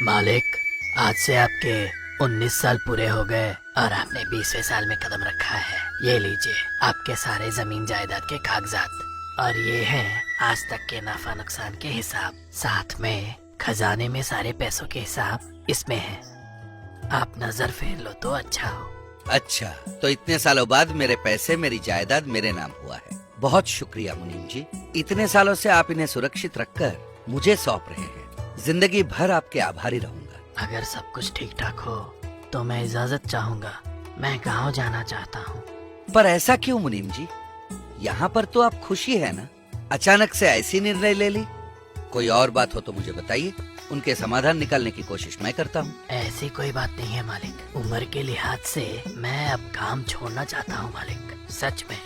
मालिक, आज से आपके 19 साल पूरे हो गए और आपने 20वें साल में कदम रखा है। ये लीजिए आपके सारे जमीन जायदाद के कागजात और ये हैं आज तक के नाफा नुकसान के हिसाब, साथ में खजाने में सारे पैसों के हिसाब इसमें है। आप नजर फेर लो तो अच्छा हो। अच्छा, तो इतने सालों बाद मेरे पैसे, मेरी जायदाद मेरे नाम हुआ है। बहुत शुक्रिया मुनीम जी। इतने सालों से आप इन्हें सुरक्षित रखकर मुझे सौंप रहे हैं। जिंदगी भर आपके आभारी रहूंगा। अगर सब कुछ ठीक ठाक हो तो मैं इजाजत चाहूंगा। मैं गांव जाना चाहता हूँ। पर ऐसा क्यों मुनीम जी? यहाँ पर तो आप खुशी है ना? अचानक से ऐसी निर्णय ले ली? कोई और बात हो तो मुझे बताइए, उनके समाधान निकालने की कोशिश मैं करता हूँ। ऐसी कोई बात नहीं है मालिक। उम्र के लिहाज से मैं अब काम छोड़ना चाहता हूँ मालिक, सच में।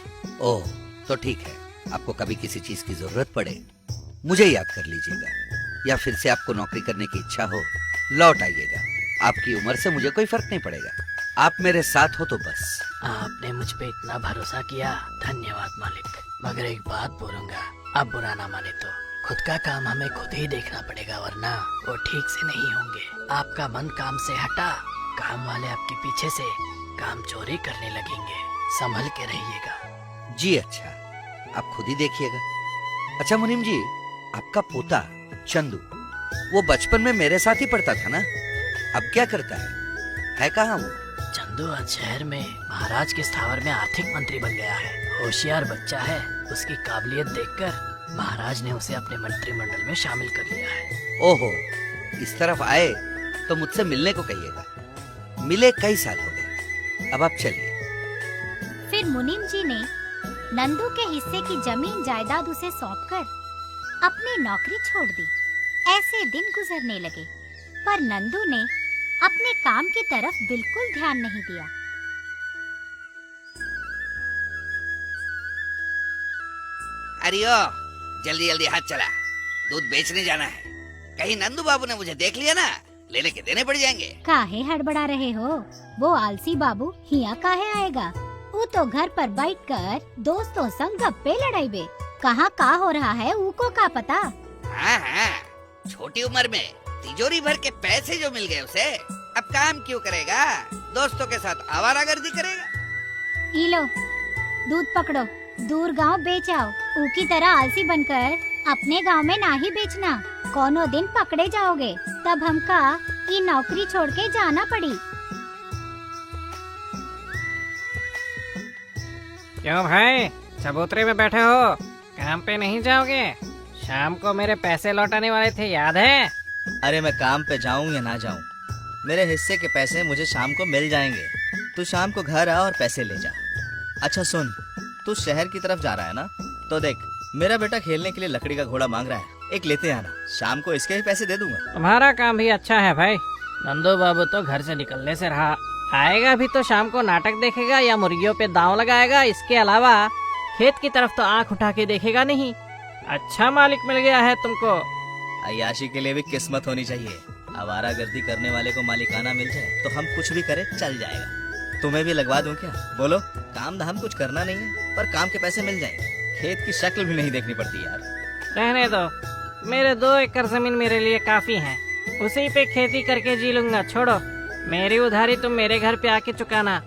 ओह, तो ठीक है। आपको कभी किसी चीज की जरूरत पड़े मुझे याद कर लीजिएगा, या फिर से आपको नौकरी करने की इच्छा हो लौट आइएगा। आपकी उम्र से मुझे कोई फर्क नहीं पड़ेगा। आप मेरे साथ हो तो बस। आपने मुझ पे इतना भरोसा किया, धन्यवाद मालिक। मगर एक बात बोलूंगा, अब बुरा ना माने तो खुद का काम हमें खुद ही देखना पड़ेगा, वरना वो ठीक से नहीं होंगे। आपका मन काम से हटा, काम वाले आपके पीछे से काम चोरी करने लगेंगे। संभल के रहिएगा। जी अच्छा, आप खुद ही देखिएगा। अच्छा मुनीम जी, आपका पोता चंदू, वो बचपन में मेरे साथ ही पढ़ता था ना? अब क्या करता है कहाँ वो? चंदू आज शहर में महाराज के स्थावर में आर्थिक मंत्री बन गया है। होशियार बच्चा है। उसकी काबिलियत देखकर महाराज ने उसे अपने मंत्रिमंडल में शामिल कर लिया है। ओहो, इस तरफ आए तो मुझसे मिलने को कहिएगा। मिले कई साल हो गए। अब आप चलिए। फिर मुनीम जी ने नंदू के हिस्से की जमीन जायदाद उसे सौंपकर अपनी नौकरी छोड़ दी। ऐसे दिन गुजरने लगे, पर नंदू ने अपने काम की तरफ बिल्कुल ध्यान नहीं दिया। अरे ओ, जल्दी जल्दी हाथ चला, दूध बेचने जाना है। कहीं नंदू बाबू ने मुझे देख लिया ना, लेने के देने पड़ जाएंगे। काहे हड़बड़ा रहे हो? वो आलसी बाबू हिया काहे आएगा? वो तो घर पर बैठकर दोस्तों संग गप्पे लड़ाइबे। कहाँ का हो रहा है उको का पता? हाँ हाँ, छोटी उम्र में तिजोरी भर के पैसे जो मिल गए उसे, अब काम क्यों करेगा? दोस्तों के साथ आवारागर्दी करेगा। ई लो, दूध पकड़ो, दूर गांव बेच आओ। ऊकी तरह आलसी बनकर अपने गांव में ना ही बेचना। कोनो दिन पकड़े जाओगे, तब हमका ये नौकरी छोड़ के जाना पड़ी। क्यों भाई, चबूतरे में बैठे हो? काम पे नहीं जाओगे? शाम को मेरे पैसे लौटाने वाले थे, याद है? अरे मैं काम पे जाऊं या ना जाऊं, मेरे हिस्से के पैसे मुझे शाम को मिल जाएंगे। तू शाम को घर आ और पैसे ले जा। अच्छा सुन, तू शहर की तरफ जा रहा है ना, तो देख मेरा बेटा खेलने के लिए लकड़ी का घोड़ा मांग रहा है, एक लेते आना। शाम को इसके ही पैसे दे दूंगा। तुम्हारा काम भी अच्छा है भाई। नंदू बाबू तो घर से निकलने से रहा। आएगा भी तो शाम को नाटक देखेगा या मुर्गियों पे दांव लगाएगा। इसके अलावा खेत की तरफ तो आंख उठा के देखेगा नहीं। अच्छा मालिक मिल गया है तुमको। अय्याशी के लिए भी किस्मत होनी चाहिए। आवारागर्दी करने वाले को मालिकाना मिल जाए तो हम कुछ भी करे चल जाएगा। तुम्हें भी लगवा दूं क्या? बोलो। काम धाम कुछ करना नहीं है, पर काम के पैसे मिल जाएंगे। खेत की शक्ल भी नहीं देखनी पड़ती यार। रहने दो, मेरे 2 एकड़ जमीन मेरे लिए काफी है। उसी पे खेती करके जी लूंगा। छोड़ो, मेरी उधारी तुम मेरे घर पे आके चुकाना।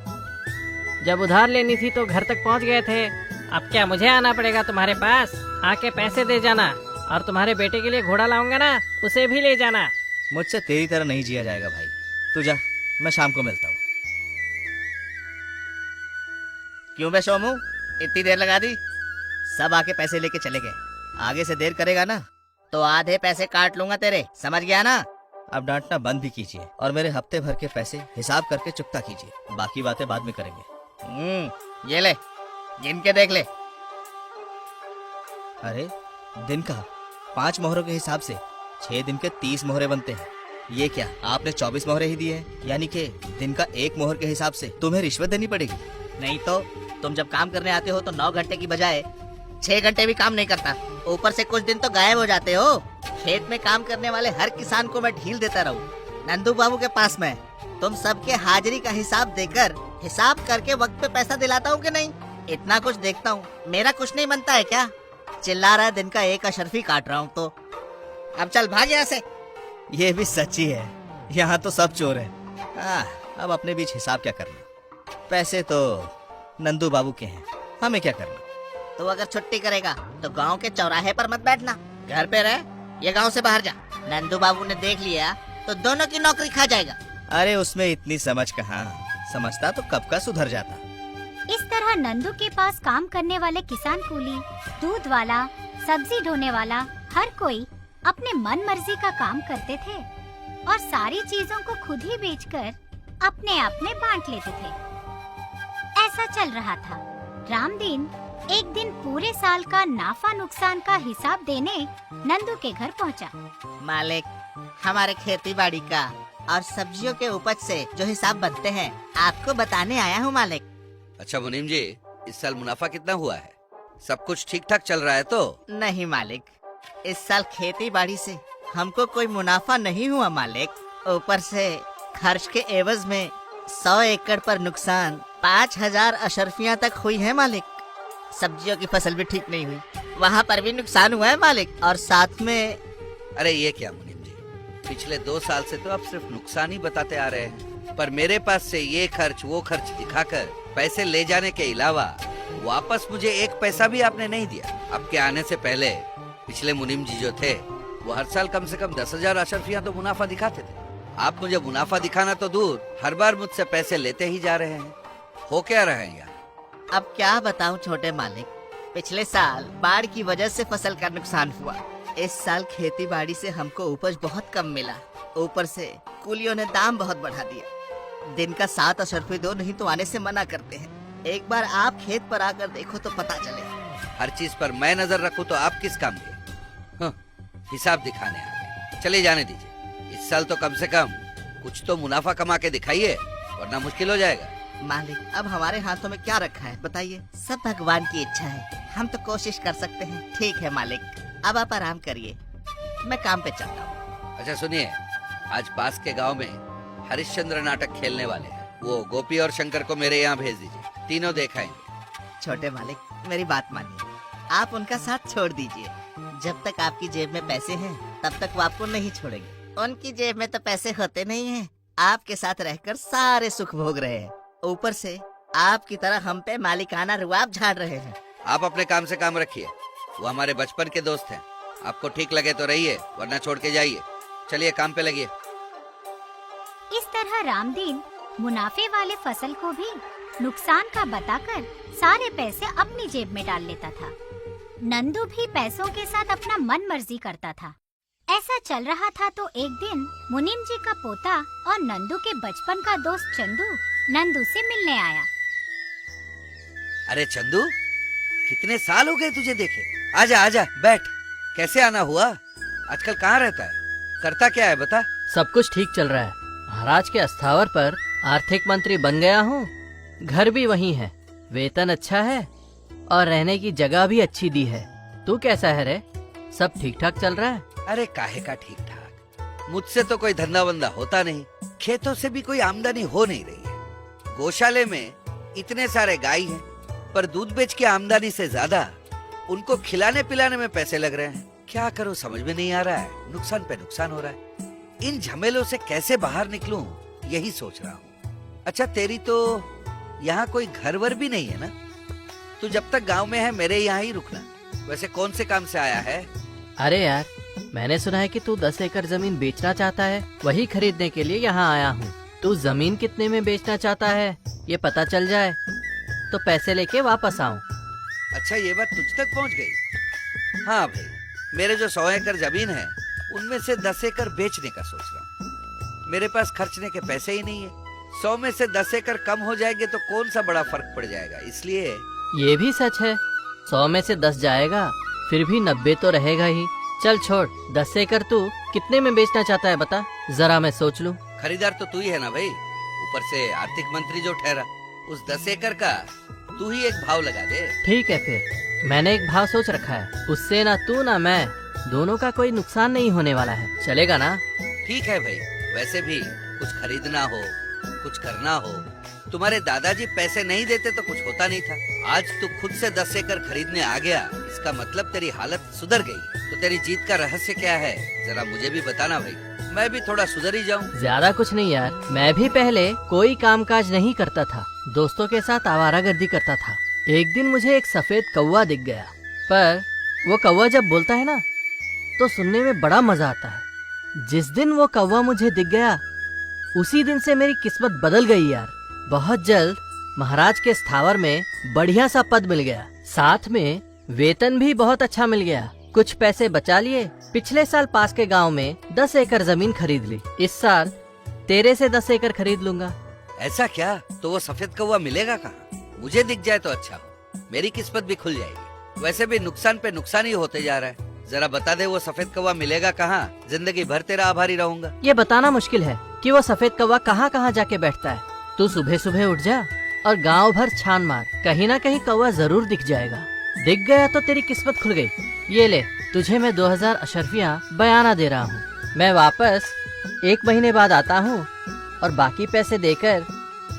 जब उधार लेनी थी तो घर तक पहुंच गए थे। अब क्या मुझे आना पड़ेगा तुम्हारे पास? आके पैसे दे जाना, और तुम्हारे बेटे के लिए घोड़ा लाऊंगा ना, उसे भी ले जाना। मुझसे तेरी तरह नहीं जिया जाएगा भाई। तू जा, मैं शाम को मिलता हूँ। क्यों बे सोमू, इतनी देर लगा दी? सब आके पैसे लेके चले गए। आगे से देर करेगा ना तो आधे पैसे काट लूंगा तेरे, समझ गया ना? अब डांटना बंद भी कीजिए और मेरे हफ्ते भर के पैसे हिसाब करके चुकता कीजिए। बाकी बातें बाद में करेंगे। ये ले, गिन के देख ले। अरे दिन का 5 मोहरों के हिसाब से 6 दिन के 30 मोहरे बनते हैं। ये क्या, आपने 24 मोहरे ही दिए हैं? यानी कि दिन का 1 मोहर के हिसाब से तुम्हें रिश्वत देनी पड़ेगी। नहीं तो तुम जब काम करने आते हो तो 9 घंटे की बजाय 6 घंटे भी काम नहीं करता। ऊपर से कुछ दिन तो गायब हो जाते हो। खेत में काम करने वाले हर किसान को मैं ढील देता रहूं। नंदू बाबू के पास में तुम सबके हाजिरी का हिसाब देकर हिसाब करके वक्त पे पैसा दिलाता हूँ कि नहीं? इतना कुछ देखता हूँ, मेरा कुछ नहीं बनता है क्या? चिल्ला रहा है, दिन का 1 अशर्फी काट रहा हूँ तो। अब चल भाग यहाँ से। ये भी सच्ची है। यहाँ तो सब चोर हैं। अब अपने बीच हिसाब क्या करना, पैसे तो नंदू बाबू के हैं, हमें क्या करना। तो अगर छुट्टी करेगा तो गांव के चौराहे पर मत बैठना, घर पे रह या गांव से बाहर जा। नंदू बाबू ने देख लिया तो दोनों की नौकरी खा जाएगा। अरे उसमें इतनी समझ कहाँ, समझता तो कब का सुधर जाता। इस तरह नंदू के पास काम करने वाले किसान कूली, दूध वाला, सब्जी ढोने वाला, हर कोई अपने मन मर्जी का काम करते थे और सारी चीजों को खुद ही बेचकर अपने आप में बांट लेते थे। ऐसा चल रहा था। रामदीन एक दिन पूरे साल का नाफा नुकसान का हिसाब देने नंदू के घर पहुंचा। मालिक, हमारे खेती बाड़ी का और सब्जियों के उपज से जो हिसाब बनते हैं आपको बताने आया हूँ मालिक। अच्छा मुनीम जी, इस साल मुनाफा कितना हुआ है? सब कुछ ठीक ठाक चल रहा है तो? नहीं मालिक, इस साल खेती बाड़ी से हमको कोई मुनाफा नहीं हुआ मालिक। ऊपर से खर्च के एवज में 100 एकड़ पर नुकसान 5000 अशर्फियाँ तक हुई है मालिक। सब्जियों की फसल भी ठीक नहीं हुई, वहाँ पर भी नुकसान हुआ है मालिक। और साथ में अरे ये क्या मुनीम जी, पिछले 2 साल से तो आप सिर्फ नुकसान ही बताते आ रहे हैं, पर मेरे पास से ये खर्च वो खर्च दिखाकर पैसे ले जाने के अलावा वापस मुझे एक पैसा भी आपने नहीं दिया। आपके आने से पहले पिछले मुनीम जी जो थे वो हर साल कम से कम 10,000 अशर्फियाँ तो मुनाफा दिखाते थे। आप मुझे मुनाफा दिखाना तो दूर, हर बार मुझसे पैसे लेते ही जा रहे हैं। हो क्या रहा है यार? अब क्या बताऊं छोटे मालिक, पिछले साल बाढ़ की वजह से फसल का नुकसान हुआ। इस साल खेती बाड़ी से हमको उपज बहुत कम मिला, ऊपर से कुलियों ने दाम बहुत बढ़ा दिया। दिन का 7 अशर्फे दो, नहीं तो आने से मना करते हैं। एक बार आप खेत पर आकर देखो तो पता चले। हर चीज पर मैं नजर रखूं तो आप किस काम के? हाँ, हिसाब दिखाने आ गए। चले जाने दीजिए, इस साल तो कम से कम कुछ तो मुनाफा कमा के दिखाइए, वरना मुश्किल हो जाएगा। मालिक, अब हमारे हाथों में क्या रखा है बताइए, सब भगवान की इच्छा है, हम तो कोशिश कर सकते हैं। ठीक है मालिक, अब आप आराम करिए, मैं काम पे चलता हूँ। अच्छा सुनिए, आज पास के गांव में हरिश्चंद्र नाटक खेलने वाले हैं, वो गोपी और शंकर को मेरे यहाँ भेज दीजिए, तीनों देखाएंगे। छोटे मालिक, मेरी बात मानिए, आप उनका साथ छोड़ दीजिए। जब तक आपकी जेब में पैसे हैं तब तक वो आपको नहीं छोड़ेंगे। उनकी जेब में तो पैसे होते नहीं हैं, आपके साथ रहकर सारे सुख भोग रहे हैं, ऊपर से आपकी तरह हम पे मालिकाना रुआब झाड़ रहे हैं। आप अपने काम से काम रखिए, वो हमारे बचपन के दोस्त हैं। आपको ठीक लगे तो रहिए, वरना छोड़ के जाइए। चलिए काम पे लगिए। इस तरह रामदीन मुनाफे वाले फसल को भी नुकसान का बताकर सारे पैसे अपनी जेब में डाल लेता था। नंदू भी पैसों के साथ अपना मन मर्जी करता था। ऐसा चल रहा था तो एक दिन मुनीम जी का पोता और नंदू के बचपन का दोस्त चंदू नंदू से मिलने आया। अरे चंदू, कितने साल हो गए तुझे देखे? आजा आजा बैठ। कैसे आना हुआ? आजकल कहाँ रहता है, करता क्या है बता? सब कुछ ठीक चल रहा है। महाराज के अस्थावर पर आर्थिक मंत्री बन गया हूँ, घर भी वही है, वेतन अच्छा है और रहने की जगह भी अच्छी दी है। तू कैसा है रे? सब ठीक ठाक चल रहा है? अरे काहे का ठीक ठाक, मुझसे तो कोई धंधा वंदा होता नहीं, खेतों से भी कोई आमदनी हो नहीं रही है। गौशाले में इतने सारे गाय हैं, पर दूध बेच के आमदनी से ज्यादा उनको खिलाने पिलाने में पैसे लग रहे हैं। क्या करूं समझ में नहीं आ रहा है, नुकसान पे नुकसान हो रहा है। इन झमेलों से कैसे बाहर निकलूं यही सोच रहा हूँ। अच्छा तेरी तो यहाँ कोई घर वर भी नहीं है ना? तू जब तक गांव में है मेरे यहाँ ही रुकना। वैसे कौन से काम से आया है? अरे यार, मैंने सुना है कि तू 10 एकड़ जमीन बेचना चाहता है, वही खरीदने के लिए यहाँ आया हूँ। तू जमीन कितने में बेचना चाहता है ये पता चल जाए तो पैसे लेके वापस आऊँ। अच्छा ये बात तुझ तक पहुँच गई? हाँ भाई, मेरे जो 100 एकड़ जमीन है उनमें से 10 एकड़ बेचने का सोच रहा हूँ। मेरे पास खर्चने के पैसे ही नहीं है। 100 में से 10 एकड़ कम हो जाएंगे तो कौन सा बड़ा फर्क पड़ जाएगा, इसलिए। ये भी सच है, 100 में से 10 जाएगा फिर भी 90 तो रहेगा ही। चल छोड़, 10 एकड़ तू कितने में बेचना चाहता है बता, जरा मैं सोच लूं। खरीदार तो तू ही है ना भाई, ऊपर से आर्थिक मंत्री जो ठहरा, उस 10 एकड़ का तू ही एक भाव लगा दे। ठीक है, फिर मैंने एक भाव सोच रखा है, उससे ना तू ना मैं दोनों का कोई नुकसान नहीं होने वाला है, चलेगा ना? ठीक है भाई, वैसे भी कुछ खरीदना हो, कुछ करना हो, तुम्हारे दादाजी पैसे नहीं देते तो कुछ होता नहीं था। आज तू खुद से 10 एकड़ खरीदने आ गया, इसका मतलब तेरी हालत सुधर गई। तो तेरी जीत का रहस्य क्या है, जरा मुझे भी बताना भाई। मैं भी थोड़ा सुधर ही जाऊं। ज्यादा कुछ नहीं यार, मैं भी पहले कोई कामकाज नहीं करता था, दोस्तों के साथ आवारागर्दी करता था। एक दिन मुझे एक सफेद कौवा दिख गया, पर वो कौवा जब बोलता है ना तो सुनने में बड़ा मजा आता है। जिस दिन वो कौवा मुझे दिख गया उसी दिन से मेरी किस्मत बदल गई यार। बहुत जल्द महाराज के स्थावर में बढ़िया सा पद मिल गया, साथ में वेतन भी बहुत अच्छा मिल गया। कुछ पैसे बचा लिए, पिछले साल पास के गांव में 10 एकड़ जमीन खरीद ली। इस साल तेरे से 10 एकड़ खरीद लूंगा। ऐसा क्या? तो वो सफेद कौवा मिलेगा कहाँ? मुझे दिख जाए तो अच्छा हो, मेरी किस्मत भी खुल जाएगी। वैसे भी नुकसान पे नुकसान ही होते जा रहा है। जरा बता दे वो सफेद कौवा मिलेगा कहाँ? जिंदगी भर तेरा आभारी रहूंगा। ये बताना मुश्किल है कि वो सफेद कौवा कहाँ कहाँ जाके बैठता है। तू सुबह सुबह उठ जा और गांव भर छान मार, कहीं ना कहीं कौवा जरूर दिख जाएगा। दिख गया तो तेरी किस्मत खुल गई। ये ले, तुझे मैं 2000 अशर्फियाँ बयाना दे रहा हूँ। मैं वापस 1 महीने बाद आता हूँ और बाकी पैसे देकर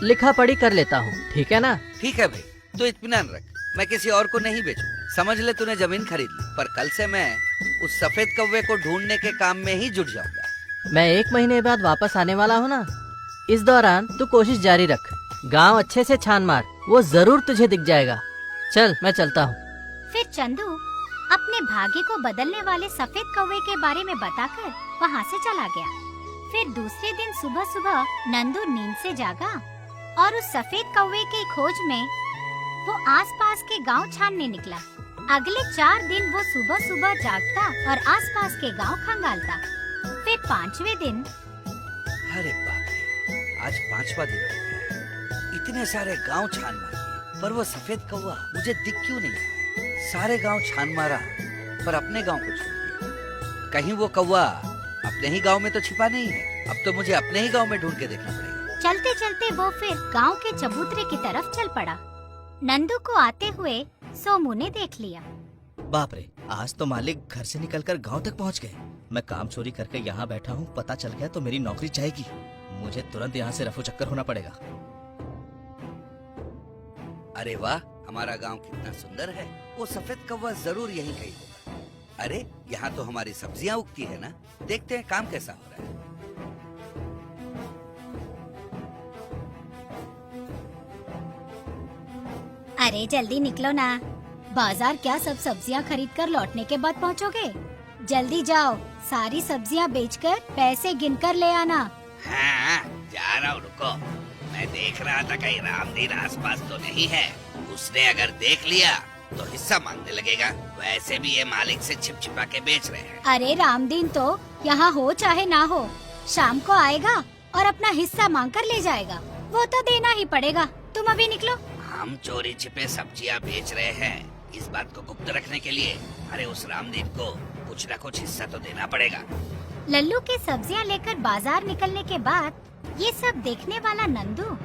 लिखा पढ़ी कर लेता हूँ, ठीक है ना? ठीक है भाई, तो इत्मीनान रख, मैं किसी और को नहीं बेचूंगा। समझ ले तूने जमीन खरीद ली, पर कल से मैं उस सफेद कौवे को ढूंढने के काम में ही जुट जाऊंगा। मैं 1 महीने बाद वापस आने वाला हूँ ना, इस दौरान तू कोशिश जारी रख। गांव अच्छे से छान मार, वो जरूर तुझे दिख जाएगा। चल मैं चलता हूँ। फिर चंदू अपने भाग्य को बदलने वाले सफेद कौवे के बारे में बताकर वहाँ से चला गया। फिर दूसरे दिन सुबह सुबह नंदू नींद से जागा और उस सफेद कौवे की खोज में वो आसपास के गांव छानने निकला। अगले 4 दिन वो सुबह सुबह जागता और आसपास के गांव खंगालता। फिर 5वें दिन, अरे बाप रे, आज 5वां दिन हो गया। इतने सारे गांव छान मारे, पर वो सफेद कौवा मुझे दिख क्यों नहीं रहा? सारे गांव छान मारा, पर अपने गांव को छोड़ दिया। कहीं वो कौवा अपने ही गांव में तो छिपा नहीं है? अब तो मुझे अपने ही गांव में ढूंढ के देखना पड़ेगा। चलते चलते वो फिर गांव के चबूतरे की तरफ चल पड़ा। नंदू को आते हुए सोमू ने देख लिया। बाप रे, आज तो मालिक घर से निकलकर गांव तक पहुंच गए। मैं काम चोरी करके यहाँ बैठा हूँ, पता चल गया तो मेरी नौकरी जाएगी। मुझे तुरंत यहाँ से रफू चक्कर होना पड़ेगा। अरे वाह, हमारा गांव कितना सुंदर है। वो सफेद कौवा जरूर यहीं कहीं होगा। अरे यहाँ तो हमारी सब्जियाँ उगती है ना, देखते हैं काम कैसा हो रहा है। अरे जल्दी निकलो ना, बाजार क्या सब सब्जियां खरीद कर लौटने के बाद पहुंचोगे? जल्दी जाओ, सारी सब्जियां बेचकर पैसे गिनकर ले आना। हाँ, जा रहा हूँ, रुको। मैं देख रहा था कहीं रामदीन आसपास तो नहीं है। उसने अगर देख लिया तो हिस्सा मांगने लगेगा। वैसे भी ये मालिक से छिप छिपा के बेच रहे हैं। अरे रामदीन तो यहाँ हो चाहे ना हो, शाम को आएगा और अपना हिस्सा मांग कर ले जाएगा। वो तो देना ही पड़ेगा। तुम अभी निकलो। हम चोरी छिपे सब्जियां बेच रहे हैं, इस बात को गुप्त रखने के लिए अरे उस रामदीन को कुछ न कुछ हिस्सा तो देना पड़ेगा। लल्लू के सब्जियां लेकर बाजार निकलने के बाद ये सब देखने वाला नंदू,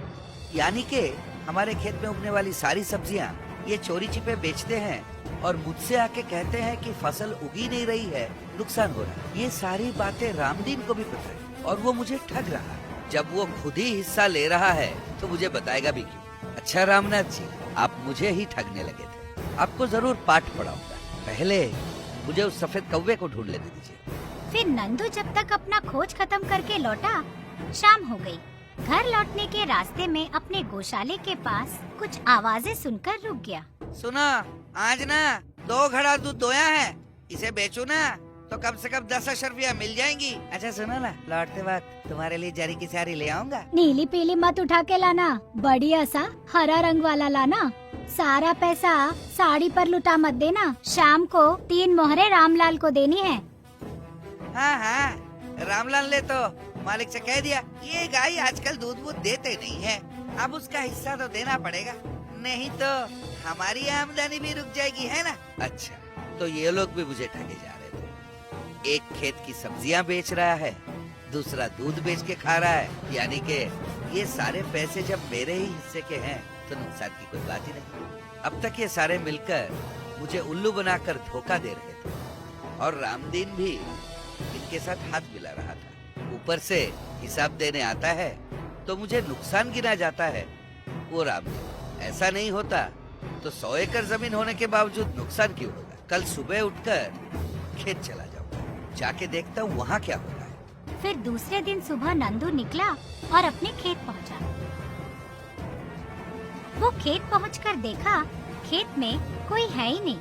यानी के हमारे खेत में उगने वाली सारी सब्जियां ये चोरी छिपे बेचते हैं और मुझसे आके कहते हैं कि फसल उगी नहीं रही है, नुकसान हो रहा है। ये सारी बातें रामदीन को भी पता है और वो मुझे ठग रहा है। जब वो खुद ही हिस्सा ले रहा है तो मुझे बताएगा भी क्यों? अच्छा रामनाथ जी, आप मुझे ही ठगने लगे थे। आपको जरूर पाठ पढ़ाऊंगा। पहले मुझे उस सफेद कौवे को ढूंढ लेने दीजिए। फिर नंदू जब तक अपना खोज खत्म करके लौटा, शाम हो गई। घर लौटने के रास्ते में अपने गौशाले के पास कुछ आवाजें सुनकर रुक गया। सुनो, आज ना 2 घड़ा दूध दोया है, इसे बेचू ना तो कम से कम 10 अशर्फियाँ मिल जाएंगी। अच्छा सुनो ना, लौटते वक्त तुम्हारे लिए जरी की साड़ी ले आऊंगा। नीली पीली मत उठा के लाना, बढ़िया सा हरा रंग वाला लाना। सारा पैसा साड़ी पर लुटा मत देना। शाम को 3 मोहरे रामलाल को देनी है। हाँ हाँ, रामलाल ने तो मालिक से कह दिया, ये गाय आजकल दूध वूध देते नहीं है, अब उसका हिस्सा तो देना पड़ेगा, नहीं तो हमारी आमदनी भी रुक जाएगी, है ना? अच्छा, तो ये लोग भी मुझे ठगे जा रहे थे। एक खेत की सब्जियां बेच रहा है, दूसरा दूध बेच के खा रहा है, यानी कि ये सारे पैसे जब मेरे ही हिस्से के हैं तो नुकसान की कोई बात ही नहीं। अब तक ये सारे मिलकर मुझे उल्लू बनाकर धोखा दे रहे थे और रामदीन भी इनके साथ हाथ मिला रहा था। ऊपर से हिसाब देने आता है तो मुझे नुकसान गिना जाता है। वो रामदीन, ऐसा नहीं होता तो 100 एकड़ जमीन होने के बावजूद नुकसान क्यों होगा? कल सुबह उठकर खेत चला जाऊंगा, जाके देखता हूँ वहाँ क्या हो रहा है, फिर दूसरे दिन सुबह नंदू निकला और अपने खेत पहुंचा। वो खेत पहुंचकर देखा खेत में कोई है ही नहीं।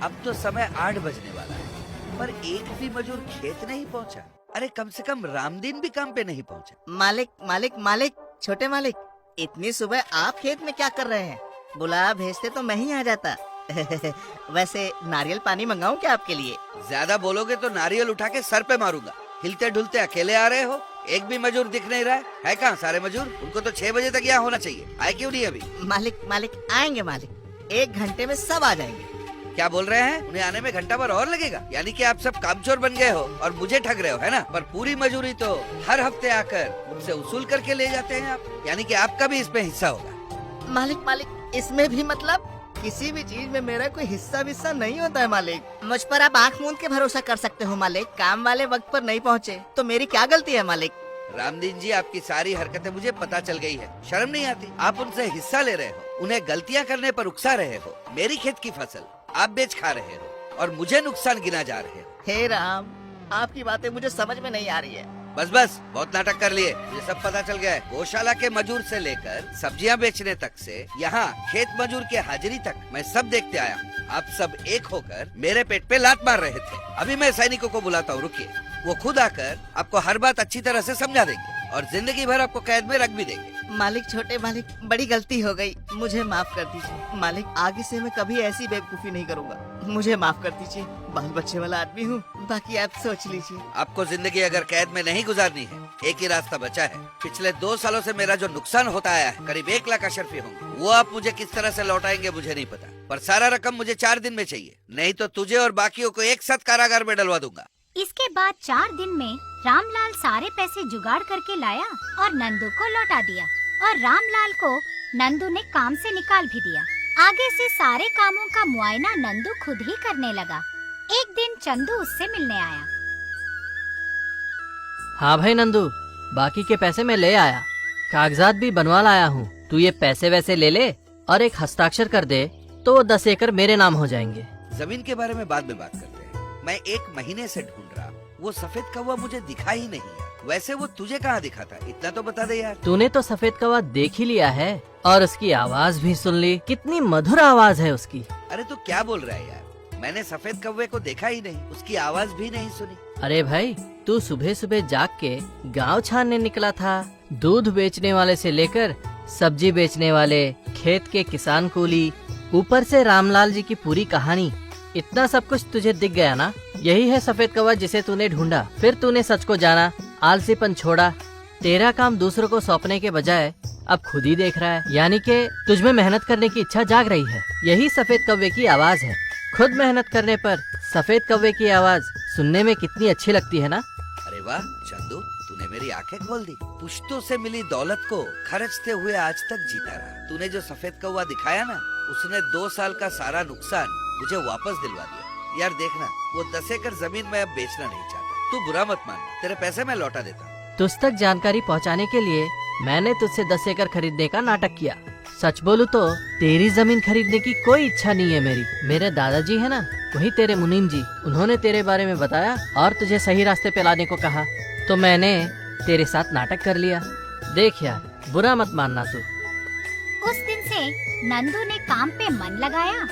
अब तो समय 8 बजने वाला है, पर एक भी मजदूर खेत नहीं पहुंचा। अरे कम से कम रामदीन भी काम पे नहीं पहुंचा। मालिक मालिक मालिक, छोटे मालिक, इतनी सुबह आप खेत में क्या कर रहे हैं? बुला भेजते तो मैं ही आ जाता। वैसे नारियल पानी मंगाऊं क्या आपके लिए? ज्यादा बोलोगे तो नारियल उठा के सर पे मारूंगा। हिलते ढुलते अकेले आ रहे हो, एक भी मजदूर दिख नहीं रहा है कहाँ सारे मजदूर? उनको तो 6 बजे तक यहाँ होना चाहिए, आए क्यों नहीं अभी? मालिक मालिक आएंगे मालिक, 1 घंटे में सब आ जाएंगे। क्या बोल रहे हैं? उन्हें आने में घंटा भर और लगेगा? यानी कि आप सब कामचोर बन गए हो और मुझे ठग रहे हो, है ना? पर पूरी मजदूरी तो हर हफ्ते आकर मुझसे उसूल करके ले जाते हैं आप, यानी कि आपका भी इसमें हिस्सा होगा। मालिक मालिक, इसमें भी मतलब? किसी भी चीज में मेरा कोई हिस्सा विस्सा नहीं होता है मालिक। मुझ पर आप आँख मूंद के भरोसा कर सकते हो मालिक। काम वाले वक्त पर नहीं पहुँचे तो मेरी क्या गलती है मालिक? रामदीन जी, आपकी सारी हरकतें मुझे पता चल गई है। शर्म नहीं आती? आप उनसे हिस्सा ले रहे हो, उन्हें गलतियां करने पर उकसा रहे हो। मेरी खेत की फसल आप बेच खा रहे हो और मुझे नुकसान गिना जा रहे हो। हे राम, आपकी बातें मुझे समझ में नहीं आ रही है। बस बस, बहुत नाटक कर लिए, मुझे सब पता चल गया है। गौशाला के मजदूर से लेकर सब्जियां बेचने तक से यहाँ खेत मजदूर के हाजिरी तक मैं सब देखते आया हूँ। आप सब एक होकर मेरे पेट पे लात मार रहे थे। अभी मैं सैनिकों को बुलाता हूँ, रुकिए। वो खुद आकर आपको हर बात अच्छी तरह से समझा देंगे और जिंदगी भर आपको कैद में रख भी देंगे। मालिक, छोटे मालिक, बड़ी गलती हो गई, मुझे माफ कर दीजिए। मालिक, आगे से मैं कभी ऐसी बेवकूफी नहीं करूँगा, मुझे माफ कर दीजिए। बाल बच्चे वाला आदमी हूँ, बाकी आप सोच लीजिए। आपको जिंदगी अगर कैद में नहीं गुजारनी है, एक ही रास्ता बचा है। पिछले 2 सालों से मेरा जो नुकसान होता आया है, करीब 1 लाख अशरफी होंगे। वो आप मुझे किस तरह से लौटाएंगे मुझे नहीं पता, पर सारा रकम मुझे 4 दिन में चाहिए, नहीं तो तुझे और बाकियों को एक साथ कारागार में डलवा दूंगा। इसके बाद 4 दिन में रामलाल सारे पैसे जुगाड़ करके लाया और नंदू को लौटा दिया और रामलाल को नंदू ने काम से निकाल भी दिया। आगे से सारे कामों का मुआयना नंदू खुद ही करने लगा। एक दिन चंदू उससे मिलने आया। हाँ भाई नंदू, बाकी के पैसे मैं ले आया, कागजात भी बनवा लाया हूँ। तू ये पैसे वैसे ले ले और एक हस्ताक्षर कर दे तो वो 10 एकड़ मेरे नाम हो जाएंगे। जमीन के बारे में बाद में बात करते हैं। मैं 1 महीने से ढूंढ रहा हूँ, वो सफेद कौवा मुझे दिखा ही नहीं है। वैसे वो तुझे कहाँ दिखा था, इतना तो बता दे यार। तूने तो सफेद कौवा देख ही लिया है और उसकी आवाज भी सुन ली, कितनी मधुर आवाज है उसकी। अरे तू क्या बोल रहा है यार? मैंने सफेद कौवे को देखा ही नहीं, उसकी आवाज भी नहीं सुनी। अरे भाई, तू सुबह सुबह जाग के गांव छानने निकला था। दूध बेचने वाले से लेकर सब्जी बेचने वाले, खेत के किसान कूली, ऊपर से रामलाल जी की पूरी कहानी, इतना सब कुछ तुझे दिख गया ना? यही है सफेद कौवा जिसे तूने ढूंढा। फिर तूने सच को जाना, आलसीपन छोड़ा। तेरा काम दूसरों को सौंपने के बजाय अब खुद ही देख रहा है, यानी कि तुझमें मेहनत करने की इच्छा जाग रही है। यही सफेद कौवे की आवाज है। खुद मेहनत करने पर सफेद कौवे की आवाज सुनने में कितनी अच्छी लगती है ना? अरे वाह चंदू, तूने मेरी आंखें खोल दी। पुश्तों से मिली दौलत को खर्चते हुए आज तक जीता रहा। तूने जो सफेद कौवा दिखाया ना, उसने 2 साल का सारा नुकसान मुझे वापस दिलवा दिया। यार देखना, वो 10 एकड़ जमीन मैं अब बेचना नहीं चाहता। तू बुरा मत मानना, तेरे पैसे मैं लौटा देता हूँ। तुझ तक जानकारी पहुंचाने के लिए मैंने तुझसे 10 एकड़ खरीदने का नाटक किया। सच बोलूं तो तेरी जमीन खरीदने की कोई इच्छा नहीं है मेरी। मेरे दादाजी है ना, वही तेरे मुनीम जी, उन्होंने तेरे बारे में बताया और तुझे सही रास्ते पे लाने को कहा, तो मैंने तेरे साथ नाटक कर लिया। देख यार, बुरा मत मानना तू। उस दिन से नंदू ने काम पे मन लगाया